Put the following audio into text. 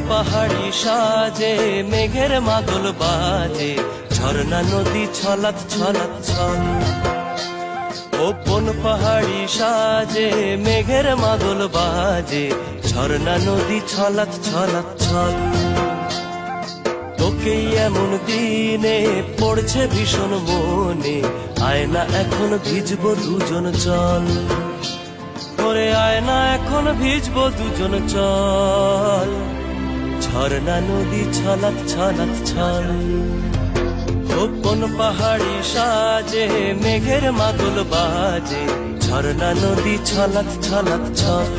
পাহাড়ি সাজে মেঘের মাদল বাজে, ঝর্ণা নদী ছলাৎ ছলাৎ ছল। কোন পাহাড়ি সাজে মেঘের মাদল বাজে, ঝর্ণা নদী ছলাৎ ছলাৎ ছল। তোকেই এমন দিনে পড়ছে ভীষণ মনে, আয়না এখন ভিজবো দুজন চল। ওরে আয়না এখন ভিজবো দুজন চল, ঝর্ণা নদী ছলাৎ ছলাৎ ছল। কোন পাহাড়ি সাজে মেঘের মাদল বাজে, ঝর্ণা নদী ছলাৎ ছলাৎ ছল।